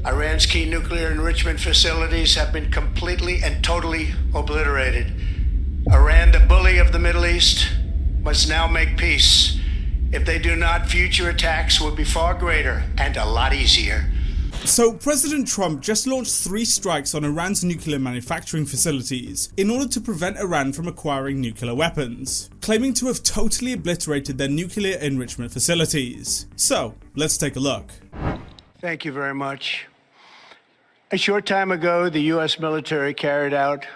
Iran's key nuclear enrichment facilities have been completely and totally obliterated. Iran, the bully of the Middle East, must now make peace. If they do not, future attacks will be far greater and a lot easier. So President Trump just launched 3 strikes on Iran's nuclear manufacturing facilities in order to prevent Iran from acquiring nuclear weapons, claiming to have totally obliterated their nuclear enrichment facilities. So let's take a look. Thank you very much. A short time ago, the U.S. military carried out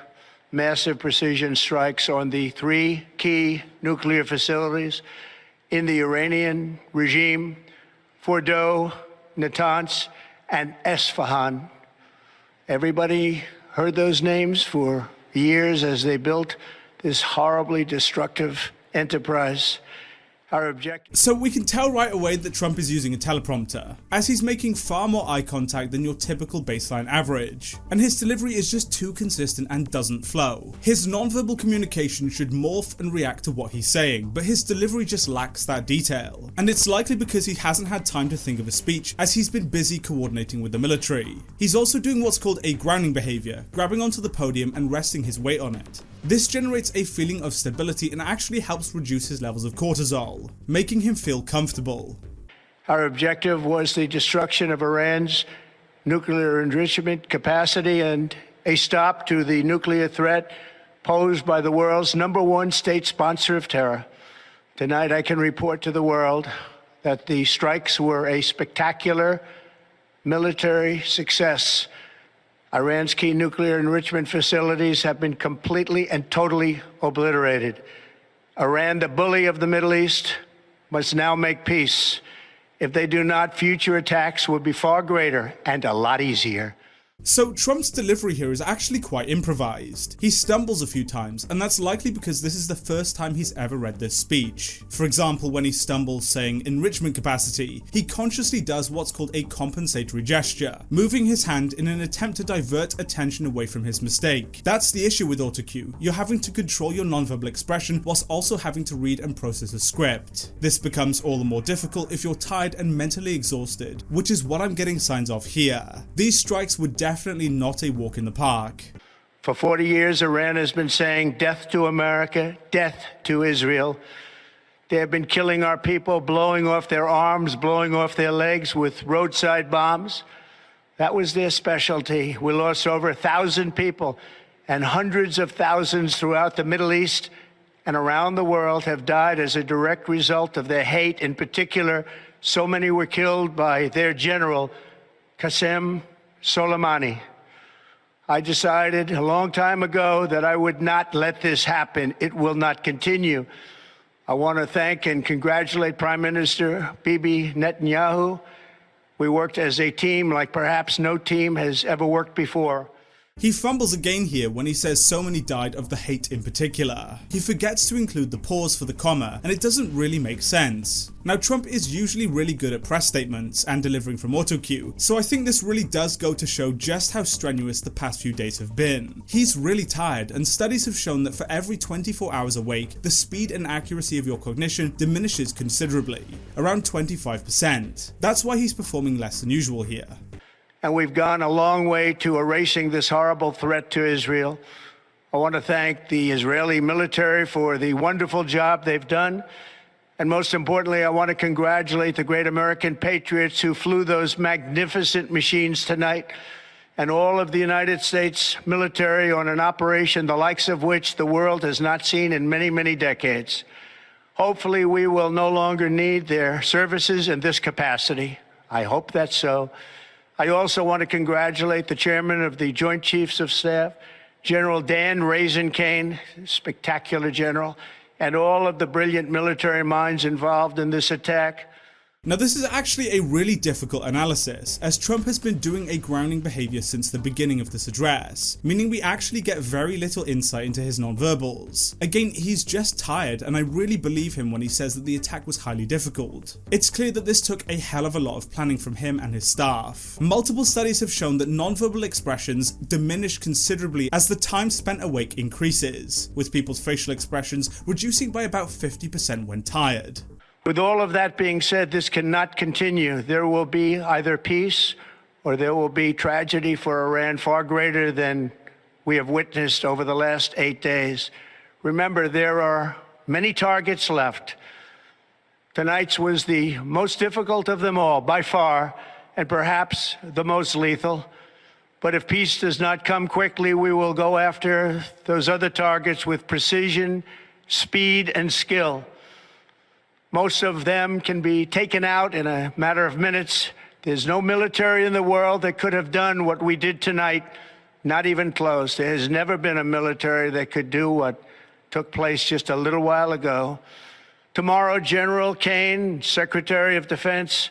massive precision strikes on the 3 key nuclear facilities in the Iranian regime: Fordow, Natanz, and Esfahan. Everybody heard those names for years as they built this horribly destructive enterprise. Our objective. So we can tell right away that Trump is using a teleprompter, as he's making far more eye contact than your typical baseline average, and his delivery is just too consistent and doesn't flow. His nonverbal communication should morph and react to what he's saying, but his delivery just lacks that detail, and it's likely because he hasn't had time to think of a speech as he's been busy coordinating with the military. He's also doing what's called a grounding behavior, grabbing onto the podium and resting his weight on it. This generates a feeling of stability and actually helps reduce his levels of cortisol, making him feel comfortable. Our objective was the destruction of Iran's nuclear enrichment capacity and a stop to the nuclear threat posed by the world's #1 state sponsor of terror. Tonight, I can report to the world that the strikes were a spectacular military success. Iran's key nuclear enrichment facilities have been completely and totally obliterated. Iran, the bully of the Middle East, must now make peace. If they do not, future attacks will be far greater and a lot easier. So Trump's delivery here is actually quite improvised. He stumbles a few times, and that's likely because this is the first time he's ever read this speech. For example, when he stumbles saying enrichment capacity, he consciously does what's called a compensatory gesture, moving his hand in an attempt to divert attention away from his mistake. That's the issue with autocue. You're having to control your nonverbal expression whilst also having to read and process a script. This becomes all the more difficult if you're tired and mentally exhausted, which is what I'm getting signs of here. These strikes would definitely not a walk in the park. For 40 years, Iran has been saying death to America, death to Israel. They have been killing our people, blowing off their arms, blowing off their legs with roadside bombs. That was their specialty. We lost over 1,000 people, and hundreds of thousands throughout the Middle East and around the world have died as a direct result of their hate. In particular, so many were killed by their general, Qasem Soleimani. I decided a long time ago that I would not let this happen. It will not continue. I want to thank and congratulate Prime Minister Bibi Netanyahu. We worked as a team like perhaps no team has ever worked before. He fumbles again here when he says so many died of the hate in particular. He forgets to include the pause for the comma, and it doesn't really make sense. Now, Trump is usually really good at press statements and delivering from autocue, so I think this really does go to show just how strenuous the past few days have been. He's really tired, and studies have shown that for every 24 hours awake, the speed and accuracy of your cognition diminishes considerably, around 25%. That's why he's performing less than usual here. And we've gone a long way to erasing this horrible threat to Israel. I want to thank the Israeli military for the wonderful job they've done. And most importantly, I want to congratulate the great American patriots who flew those magnificent machines tonight, and all of the United States military on an operation the likes of which the world has not seen in many, many decades. Hopefully, we will no longer need their services in this capacity. I hope that's so. I also want to congratulate the chairman of the Joint Chiefs of Staff, General Dan Raisin-Kane, spectacular general, and all of the brilliant military minds involved in this attack. Now, this is actually a really difficult analysis, as Trump has been doing a grounding behavior since the beginning of this address, meaning we actually get very little insight into his nonverbals. Again, he's just tired, and I really believe him when he says that the attack was highly difficult. It's clear that this took a hell of a lot of planning from him and his staff. Multiple studies have shown that nonverbal expressions diminish considerably as the time spent awake increases, with people's facial expressions reducing by about 50% when tired. With all of that being said, this cannot continue. There will be either peace or there will be tragedy for Iran far greater than we have witnessed over the last 8 days. Remember, there are many targets left. Tonight's was the most difficult of them all, by far, and perhaps the most lethal. But if peace does not come quickly, we will go after those other targets with precision, speed, and skill. Most of them can be taken out in a matter of minutes. There's no military in the world that could have done what we did tonight, not even close. There has never been a military that could do what took place just a little while ago. Tomorrow, General Kane, Secretary of Defense,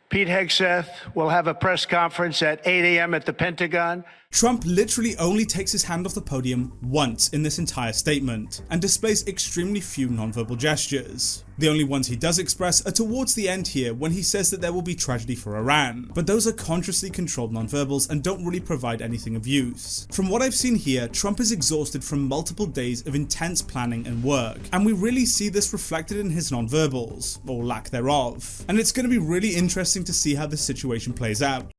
Pete Hegseth will have a press conference at 8 a.m. at the Pentagon. Trump literally only takes his hand off the podium once in this entire statement, and displays extremely few nonverbal gestures. The only ones he does express are towards the end here, when he says that there will be tragedy for Iran, but those are consciously controlled nonverbals and don't really provide anything of use. From what I've seen here, Trump is exhausted from multiple days of intense planning and work, and we really see this reflected in his nonverbals, or lack thereof. And it's going to be really interesting to see how this situation plays out.